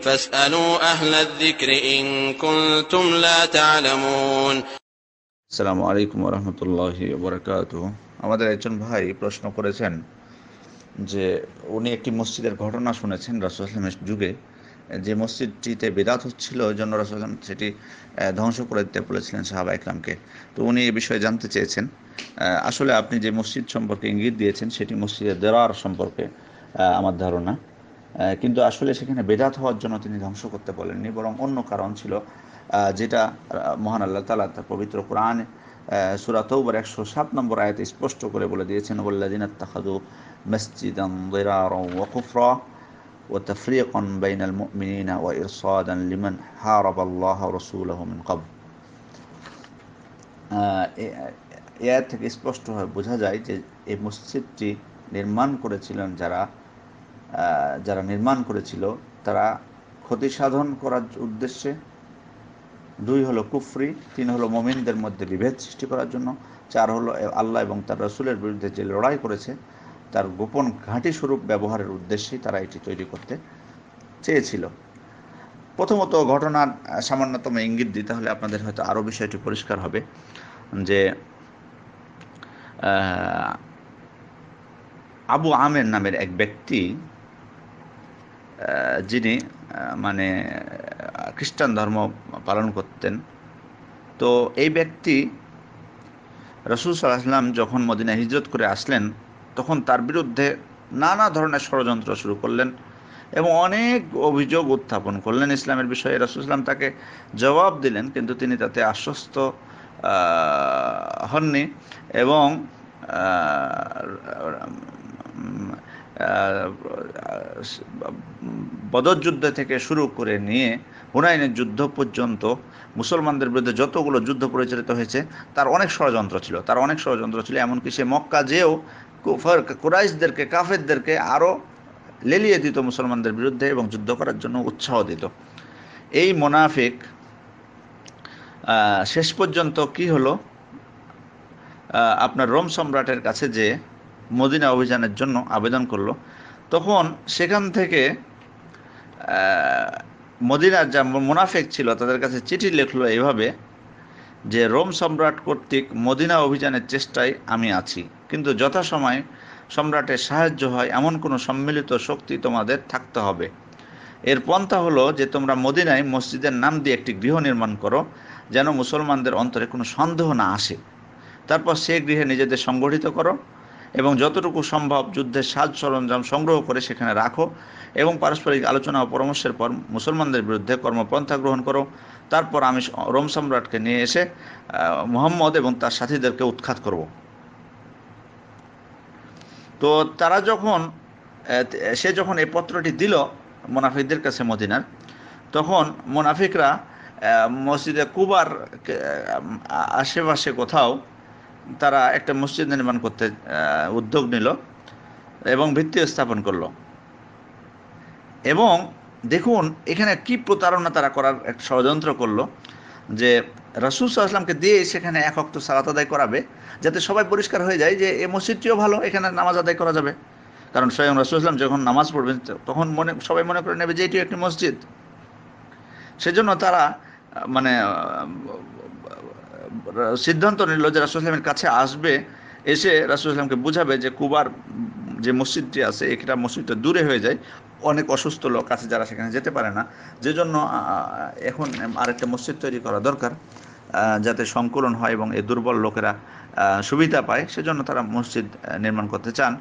فاسألوا أهل الذكر إن كنتم لا تعلمون. আসসালামু আলাইকুম রহমতুল্লাহি ওবরাকাতুহ। আমাদের একজন ভাই প্রশ্ন করেছেন যে উনি একটি মসজিদের ঘটনা শুনেছেন রাসূল সাল্লাল্লাহু আলাইহি ওয়াসাল্লামের যুগে, যে মসজিদটিতে বিদআত হচ্ছিল, ওই জন্য রাসূল সাল্লাল্লাহু আলাইহি ওয়াসাল্লাম সেটি ধ্বংস করে দিতে বলেছিলেন সাহাবা ইকরামকে। তো উনি এই বিষয়ে জানতে চেয়েছেন। আসলে আপনি যে মসজিদ সম্পর্কে ইঙ্গিত দিয়েছেন সেটি মসজিদে দিরার সম্পর্কে আমার ধারণা, কিন্তু আসলে সেখানে বেদাত হওয়ার জন্য তিনি ধ্বংস করতে বলেননি, বরং অন্য কারণ ছিল, যেটা মহান আল্লাহ তাআলা তার পবিত্র কোরআনে সূরা তাওবার 107 নম্বর আয়াতে স্পষ্ট করে বলে দিয়েছেন, ওয়াল্লাযিনা ইত্তাখাযু মাসজিদান দিরারা ওয়া কুফরা ওয়া তাফরীকান বাইনাল মুমিনিনা ওয়া ইরসাদান লিমান হারাবাল্লাহ ওয়া রাসূলাহু মিন ক্বাবল। এই আয়াত থেকে স্পষ্টভাবে বোঝা যায় যে এই মসজিদটি নির্মাণ করেছিলেন যারা নির্মাণ করেছিল তারা ক্ষতি সাধন করার উদ্দেশ্যে, 2 হলো কুফরি, 3 হলো মুমিনদের মধ্যে বিভেদ সৃষ্টি করার জন্য, 4 হলো আল্লাহ এবং তার রাসূলের বিরুদ্ধে যে লড়াই করেছে তার গোপন ঘাঁটি স্বরূপ ব্যবহারের উদ্দেশ্যেই তারা এটি তৈরি করতে চেয়েছিল। প্রথমত ঘটনার সামান্যতম ইঙ্গিত দিই, তাহলে আপনাদের হয়তো আরও বিষয়টি পরিষ্কার হবে যে আবু আমের নামের এক ব্যক্তি, যিনি মানে খ্রিস্টান ধর্ম পালন করতেন। তো এই ব্যক্তি রাসূল সাল্লাল্লাহু আলাইহি ওয়াসাল্লাম যখন মদিনায় হিজরত করে আসলেন, তখন তার বিরুদ্ধে নানা ধরনের ষড়যন্ত্র শুরু করলেন এবং অনেক অভিযোগ উত্থাপন করলেন ইসলামের বিষয়ে। রাসূল সাল্লাল্লাহু আলাইহি ওয়াসাল্লাম তাকে জবাব দিলেন, কিন্তু তিনি তাতে আশ্বস্ত হননি এবং বদর যুদ্ধ থেকে শুরু করে নিয়ে হুনাইনের যুদ্ধ পর্যন্ত মুসলমানদের বিরুদ্ধে যতগুলো যুদ্ধ পরিচালিত হয়েছে তার অনেক ষড়যন্ত্র ছিল। এমনকি সে মক্কা যেও কুরাইশদেরকে, কাফেরদেরকে আরও লেলিয়ে দিত মুসলমানদের বিরুদ্ধে এবং যুদ্ধ করার জন্য উৎসাহ দিত। এই মুনাফিক শেষ পর্যন্ত কি হলো, আপনার রোম সম্রাটের কাছে যে মদিনা অভিযানের জন্য আবেদন করলো, তখন সেখান থেকে মদিনার যা মুনাফিক ছিল তাদের কাছে চিঠি লিখলো এভাবে যে, রোম সম্রাট কর্তৃক মদিনা অভিযানের চেষ্টায় আমি আছি, কিন্তু যথাসময়ে সম্রাটের সাহায্য হয় এমন কোনো সম্মিলিত শক্তি তোমাদের থাকতে হবে। এর পন্থা হলো যে তোমরা মদিনায় মসজিদের নাম দিয়ে একটি গৃহ নির্মাণ করো, যেন মুসলমানদের অন্তরে কোনো সন্দেহ না আসে। তারপর সে গৃহে নিজেদের সংগঠিত করো এবং যতটুকু সম্ভব যুদ্ধের সাজ সরঞ্জাম সংগ্রহ করে সেখানে রাখো এবং পারস্পরিক আলোচনা ও পরামর্শের পর মুসলমানদের বিরুদ্ধে কর্মপন্থা গ্রহণ করো। তারপর আমি রোম সম্রাটকে নিয়ে এসে মুহাম্মদ এবং তার সাথীদেরকে উৎখাত করব। তো তারা সে যখন এই পত্রটি দিল মুনাফিকদের কাছে মদিনার, তখন মুনাফিকরা মসজিদে কুবার আশেপাশে কোথাও তারা একটা মসজিদ নির্মাণ করতে উদ্যোগ নিল এবং ভিত্তি স্থাপন করলো। এবং দেখুন এখানে কি প্রতারণা তারা করার এক ষড়যন্ত্র করলো, যে রাসূল সাল্লাল্লাহু আলাইহি ওয়াসাল্লামকে দিয়ে সেখানে 1 ওয়াক্ত সালাত আদায় করাবে, যাতে সবাই পরিষ্কার হয়ে যায় যে এই মসজিদটিও ভালো, এখানে নামাজ আদায় করা যাবে। কারণ স্বয়ং রাসূল সাল্লাল্লাহু আলাইহি ওয়াসাল্লাম যখন নামাজ পড়বেন তখন সবাই মনে করে নেবে যে এটিও একটি মসজিদ। সেজন্য তারা মানে সিদ্ধান্ত নিল যে রাসূল সাল্লাল্লাহু আলাইহি ওয়াসাল্লামের কাছে আসবে, এসে রাসূল সাল্লাল্লাহু আলাইহি ওয়াসাল্লামকে বুঝাবে যে কুবার যে মসজিদটি আছে এটা মসজিদটা দূরে হয়ে যায়, অনেক অসুস্থ লোক আছে যারা সেখানে যেতে পারে না, যে জন্য এখন আরেকটা মসজিদ তৈরি করা দরকার, যাতে সংকুলন হয় এবং এই দুর্বল লোকেরা সুবিধা পায়। সেজন্য তারা মসজিদ নির্মাণ করতে চান।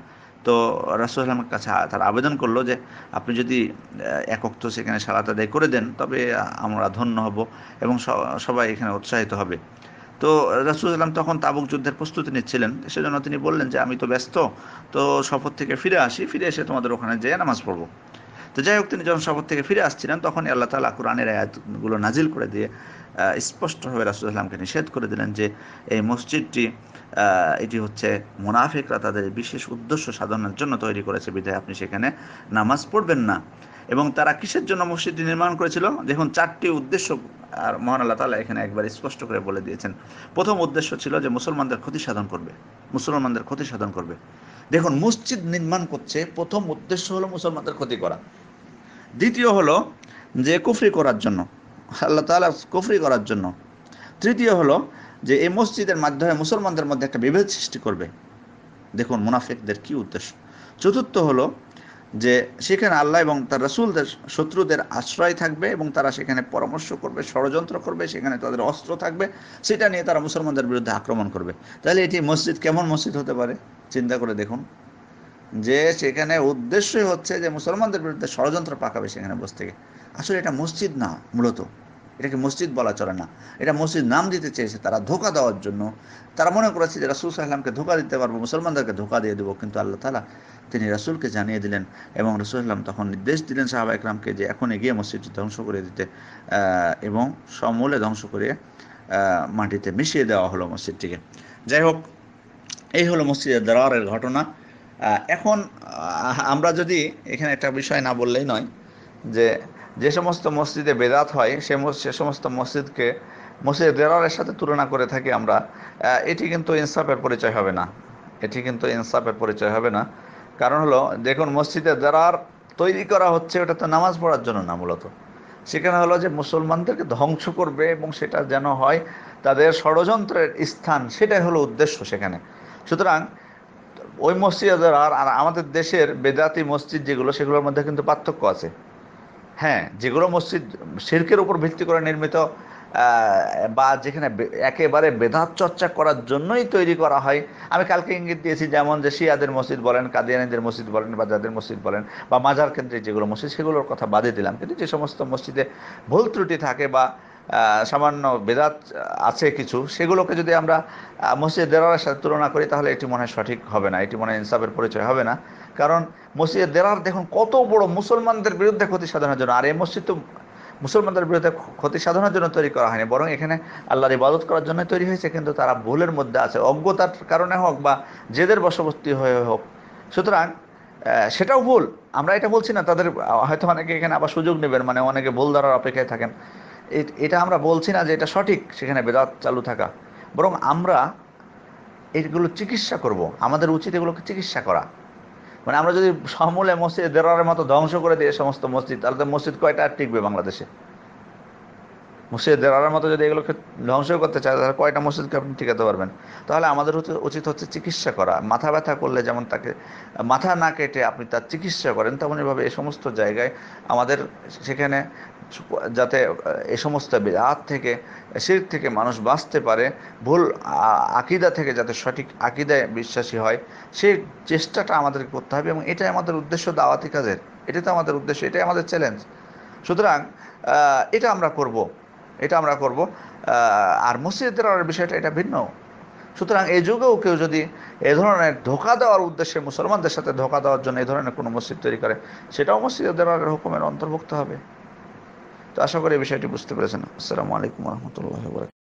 তো রাসূল সাল্লাল্লাহু আলাইহি ওয়াসাল্লামের কাছে তারা আবেদন করলো যে আপনি যদি 1 ওয়াক্ত সেখানে সালাত আদায় করে দেন তবে আমরা ধন্য হব এবং সবাই এখানে উৎসাহিত হবে। তো রাসূল সাল্লাল্লাহু আলাইহি ওয়াসাল্লাম তখন তাবুক যুদ্ধের প্রস্তুতি নিচ্ছিলেন, সেজন্য তিনি বললেন যে আমি তো ব্যস্ত, তো সফর থেকে ফিরে আসি, ফিরে এসে তোমাদের ওখানে যেয়ে নামাজ পড়বো। তো যাই হোক, তিনি যখন সফর থেকে ফিরে আসছিলেন তখন আল্লাহ তাআলা কোরআনের আয়াতগুলো নাজিল করে দিয়ে স্পষ্টভাবে রাসূল সাল্লাল্লাহু আলাইহি ওয়াসাল্লামকে নিষেধ করে দিলেন যে এই মসজিদটি এটি হচ্ছে মুনাফিকরা তাদের বিশেষ উদ্দেশ্য সাধনের জন্য তৈরি করেছে, বিধায় আপনি সেখানে নামাজ পড়বেন না। এবং তারা কিসের জন্য মসজিদটি নির্মাণ করেছিল, দেখুন 4টি উদ্দেশ্য আর মহান আল্লাহ তাআলা এখানে একবার স্পষ্ট করে বলে দিয়েছেন। প্রথম উদ্দেশ্য ছিল যে মুসলমানদের ক্ষতি সাধন করবে। দেখুন মসজিদ নির্মাণ করছে, প্রথম উদ্দেশ্য হলো মুসলমানদের ক্ষতি করা। দ্বিতীয় হলো যে কুফরি করার জন্য, আল্লাহ তাআলা কুফরি করার জন্য। তৃতীয় হলো যে এই মসজিদের মাধ্যমে মুসলমানদের মধ্যে একটা বিভেদ সৃষ্টি করবে। দেখুন মুনাফিকদের কি উদ্দেশ্য। চতুর্থ হলো যে সেখানে আল্লাহ এবং তার রাসূলদের শত্রুদের আশ্রয় থাকবে এবং তারা সেখানে পরামর্শ করবে, ষড়যন্ত্র করবে, সেখানে তাদের অস্ত্র থাকবে, সেটা নিয়ে তারা মুসলমানদের বিরুদ্ধে আক্রমণ করবে। তাহলে এটি মসজিদ কেমন মসজিদ হতে পারে চিন্তা করে দেখুন, যে সেখানে উদ্দেশ্যই হচ্ছে যে মুসলমানদের বিরুদ্ধে ষড়যন্ত্র পাকাবে সেখানে বসে থেকে। আসলে এটা মসজিদ না, মূলত এটাকে মসজিদ বলা চলে না, এটা মসজিদ নাম দিতে চেয়েছে তারা ধোঁকা দেওয়ার জন্য। তারা মনে করেছে যে রাসূল সাল্লাল্লাহু আলাইহি ওয়াসাল্লামকে ধোঁকা দিতে পারবো, মুসলমানদেরকে ধোঁকা দিয়ে দেবো, কিন্তু আল্লাহ তাআলা তিনি রাসূলকে জানিয়ে দিলেন এবং রাসূল সাল্লাল্লাহু আলাইহি ওয়াসাল্লাম তখন নির্দেশ দিলেন সাহাবা একরামকে যে এখন এগিয়ে মসজিদটি ধ্বংস করে দিতে, এবং সমূলে ধ্বংস করে মাটিতে মিশিয়ে দেওয়া হলো মসজিদটিকে। যাই হোক, এই হলো মসজিদের দিরারের ঘটনা। এখন আমরা যদি এখানে একটা বিষয় না বললেই নয়, যে যে সমস্ত মসজিদে বেদাত হয় সে সমস্ত মসজিদকে মসজিদে দিরারের সাথে তুলনা করে থাকি আমরা, এটি কিন্তু ইনসাফের পরিচয় হবে না, এটি কিন্তু ইনসাফের পরিচয় হবে না। কারণ হলো দেখুন, মসজিদে দিরার তৈরি করা হচ্ছে ওটা তো নামাজ পড়ার জন্য না, মূলত সেখানে হলো যে মুসলমানদেরকে ধ্বংস করবে এবং সেটা যেন হয় তাদের ষড়যন্ত্রের স্থান, সেটাই হলো উদ্দেশ্য সেখানে। সুতরাং ওই মসজিদের আর আমাদের দেশের বেদাতি মসজিদ যেগুলো, সেগুলোর মধ্যে কিন্তু পার্থক্য আছে। হ্যাঁ, যেগুলো মসজিদ শিরকের উপর ভিত্তি করে নির্মিত, বা যেখানে একেবারে বেদাত চর্চা করার জন্যই তৈরি করা হয়, আমি কালকে ইঙ্গিত দিয়েছি, যেমন যে শিয়াদের মসজিদ বলেন, কাদিয়ানীদের মসজিদ বলেন, বা যাদের মসজিদ বলেন, বা মাজার কেন্দ্রিক যেগুলো মসজিদ, সেগুলোর কথা বাদে দিলাম। কিন্তু যে সমস্ত মসজিদে ভুল ত্রুটি থাকে বা সামান্য বেদাত আছে কিছু, সেগুলোকে যদি আমরা মসজিদ দেরারের সাথে তুলনা করি তাহলে এটি মনে হয় সঠিক হবে না, এটি মনে হয় ইনসাফের পরিচয় হবে না। কারণ মসজিদের দেরার দেখুন কত বড় মুসলমানদের বিরুদ্ধে ক্ষতি সাধনের জন্য, আর এই মসজিদ তো মুসলমানদের বিরুদ্ধে ক্ষতি সাধনের জন্য তৈরি করা হয়নি, বরং এখানে আল্লাহর ইবাদত করার জন্য তৈরি হয়েছে। কিন্তু তারা ভুলের মধ্যে আছে, অজ্ঞতার কারণে হোক বা জেদের বশবর্তী হয়ে হোক। সুতরাং সেটাও ভুল, আমরা এটা বলছি না। তাদের হয়তো অনেকে এখানে আবার সুযোগ নেবেন, মানে অনেকে ভুল ধরার অপেক্ষায় থাকেন, এটা আমরা বলছি না যে এটা সঠিক সেখানে বেদাত চালু থাকা, বরং আমরা এগুলো চিকিৎসা করব। আমাদের উচিত এগুলোকে চিকিৎসা করা। মানে আমরা যদি সমূলে মসজিদ দেরারের মতো ধ্বংস করে দিই সমস্ত মসজিদ, তাহলে তো মসজিদ কয়টা আর টিকবে বাংলাদেশে? মসজিদ দেরারের মতো যদি এগুলোকে ধ্বংস করতে চায় তাহলে কয়টা মসজিদকে আপনি টিকাতে পারবেন? তাহলে আমাদের উচিত হচ্ছে চিকিৎসা করা। মাথা ব্যথা করলে যেমন তাকে মাথা না কেটে আপনি তার চিকিৎসা করেন, তেমনইভাবে এই সমস্ত জায়গায় আমাদের সেখানে যাতে এই সমস্ত বিদআত থেকে, শিরক থেকে মানুষ বাঁচতে পারে, ভুল আকীদা থেকে যাতে সঠিক আকীদায় বিশ্বাসী হয়, সেই চেষ্টাটা আমাদেরকে করতে হবে। এবং এটাই আমাদের উদ্দেশ্য দাওয়াতি কাজের, এটাই তো আমাদের উদ্দেশ্য, এটাই আমাদের চ্যালেঞ্জ। সুতরাং এটা আমরা করব, এটা আমরা করব। আর মসজিদের বিষয়টা এটা ভিন্ন। সুতরাং এই যুগেও কেউ যদি এ ধরনের ধোঁকা দেওয়ার উদ্দেশ্যে, মুসলমানদের সাথে ধোঁকা দেওয়ার জন্য এই ধরনের কোনো মসজিদ তৈরি করে, সেটাও মসজিদের হুকুমের অন্তর্ভুক্ত হবে। তো আশা করি এই বিষয়টি বুঝতে পেরেছেন। আসসালামু আলাইকুম ওয়া রাহমাতুল্লাহি ওয়া বারাকাতুহু।